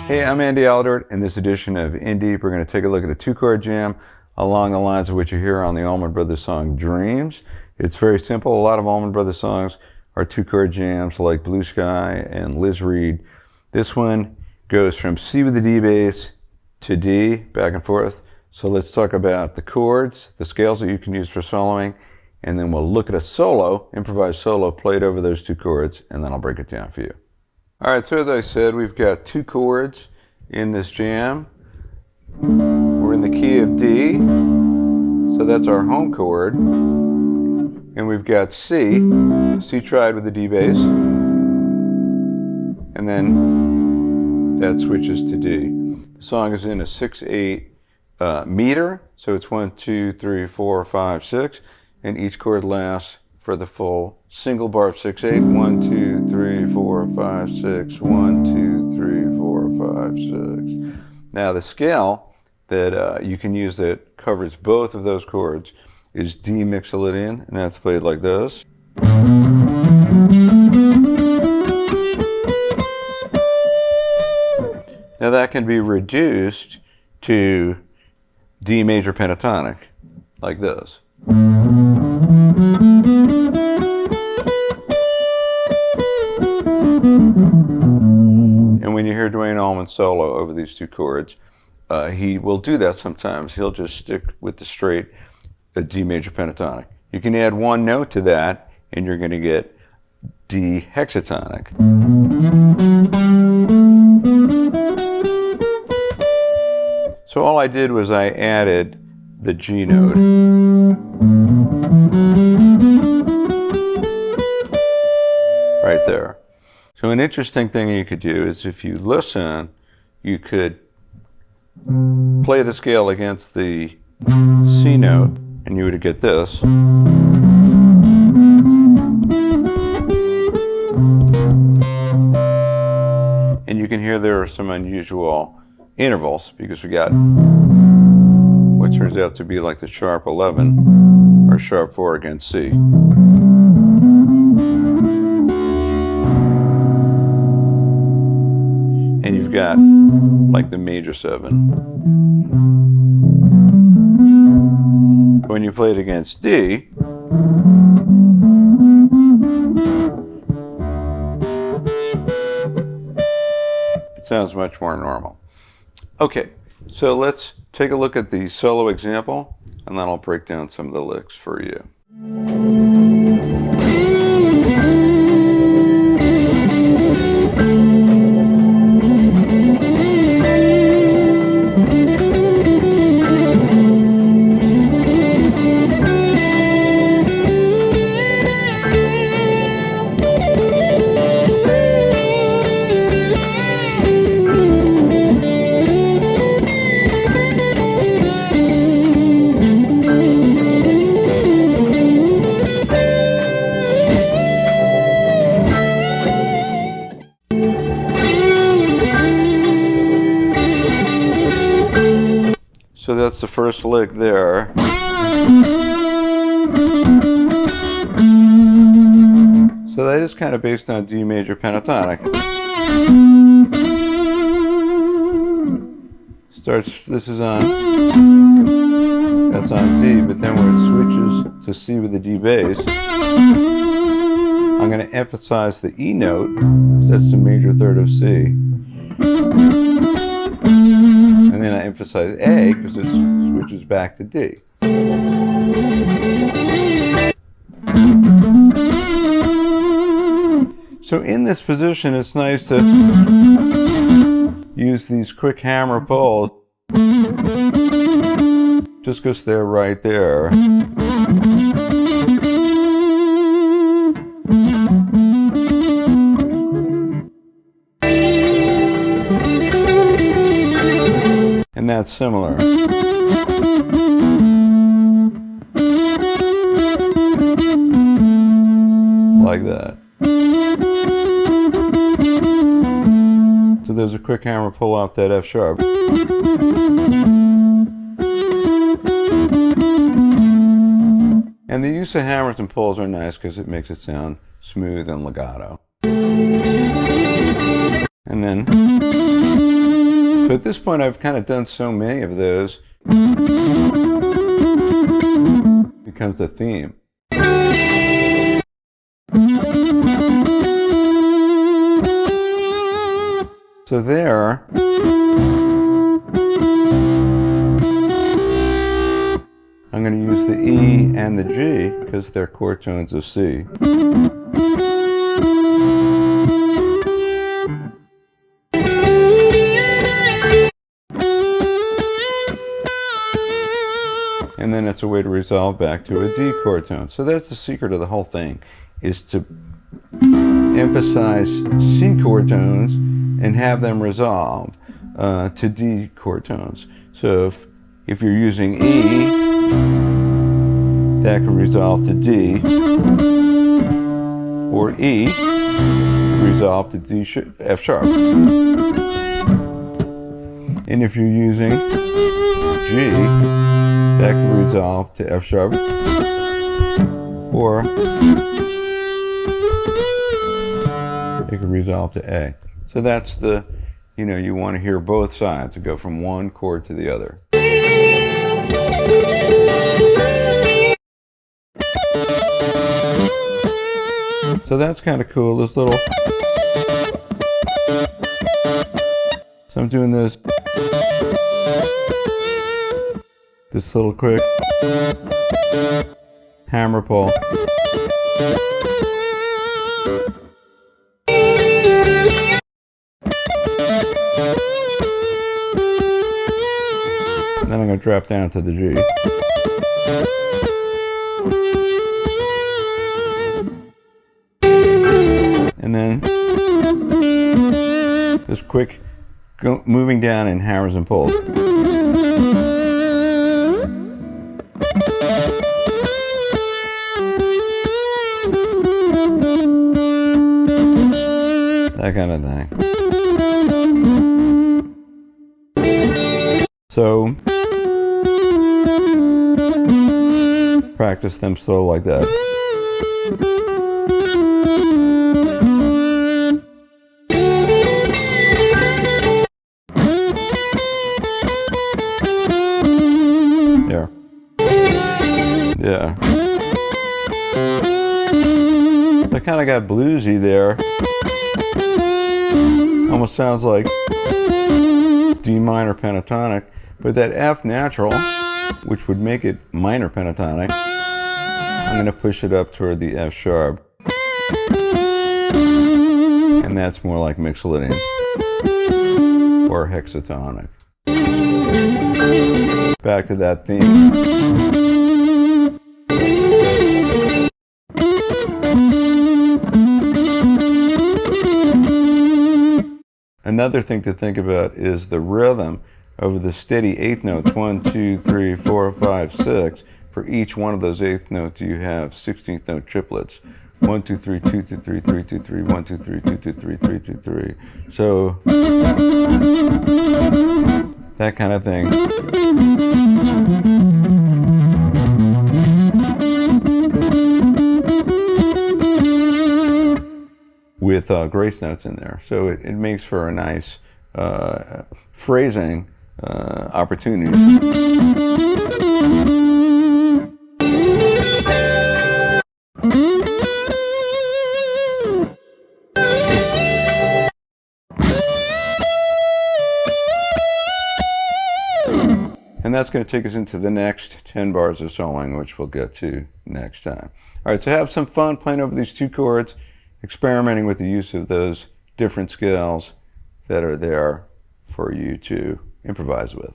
Hey, I'm Andy Aledort. In this edition of In Deep, we're going to take a look at a two-chord jam along the lines of what you hear on the Allman Brothers song Dreams. It's very simple. A lot of Allman Brothers songs are two-chord jams like Blue Sky and Liz Reed. This one goes from C with the D bass to D, back and forth. So let's talk about the chords, the scales that you can use for soloing, and then we'll look at a solo, improvised solo played over those two chords, and then I'll break it down for you. All right, so as I said, we've got two chords in this jam. We're in the key of D, so that's our home chord. And we've got C triad with the D bass, and then that switches to D. The song is in a 6/8 meter, so it's 1, 2, 3, 4, 5, 6, and each chord lasts for the full single bar of 6/8. 1, 2, 3, 4, 5, 6. 1, 2, 3, 4, 5, 6. Now the scale that you can use that covers both of those chords is D Mixolydian, and that's played like this. Now that can be reduced to D major pentatonic, like this. And when you hear Duane Allman solo over these two chords, he will do that sometimes. He'll just stick with the straight D major pentatonic. You can add one note to that, and you're going to get D hexatonic. So all I did was I added the G note. Right there. So an interesting thing you could do is if you listen, you could play the scale against the C note, and you would get this. And you can hear there are some unusual intervals because we got what turns out to be like the sharp 11 or sharp 4 against C. And you've got like the major 7. When you play it against D, it sounds much more normal. Okay, so let's take a look at the solo example, and then I'll break down some of the licks for you. So that's the first lick there. So that is kind of based on D major pentatonic. This is on, that's on D, but then when it switches to C with the D bass, I'm going to emphasize the E note, because that's the major third of C. And then I emphasize A because it switches back to D. So in this position, it's nice to use these quick hammer pulls just because they're right there. And that's similar. Like that. So there's a quick hammer pull off that F sharp. And the use of hammers and pulls are nice because it makes it sound smooth and legato. And then So at this point, I've kind of done so many of those, it becomes a theme. So there, I'm going to use the E and the G because they're chord tones of C. And then it's a way to resolve back to a D chord tone. So that's the secret of the whole thing, is to emphasize C chord tones and have them resolved to D chord tones. So if you're using E, that can resolve to D, or E, resolve to F sharp. And if you're using G, that can resolve to F sharp, or it can resolve to A. So that's the, you want to hear both sides. To go from one chord to the other. So that's kind of cool, this little, so I'm doing this little quick hammer pull. And then I'm going to drop down to the G. And then this quick moving down in hammers and pulls. That kind of thing. So practice them slow like that. There. Yeah. I kind of got bluesy there. Almost sounds like D minor pentatonic, but that F natural, which would make it minor pentatonic, I'm going to push it up toward the F sharp. And that's more like Mixolydian or hexatonic. Back to that theme. Another thing to think about is the rhythm of the steady eighth notes. 1, 2, 3, 4, 5, 6. For each one of those eighth notes, you have 16th note triplets. 1, 2, 3, 2, 2, 3, 3, 2, 3, 1, 2, 3, 2, 2, 3, 3, 2, 3. So that kind of thing. With grace notes in there. So it makes for a nice phrasing opportunities. And that's going to take us into the next 10 bars of soloing, which we'll get to next time. All right, so have some fun playing over these two chords, experimenting with the use of those different scales that are there for you to improvise with.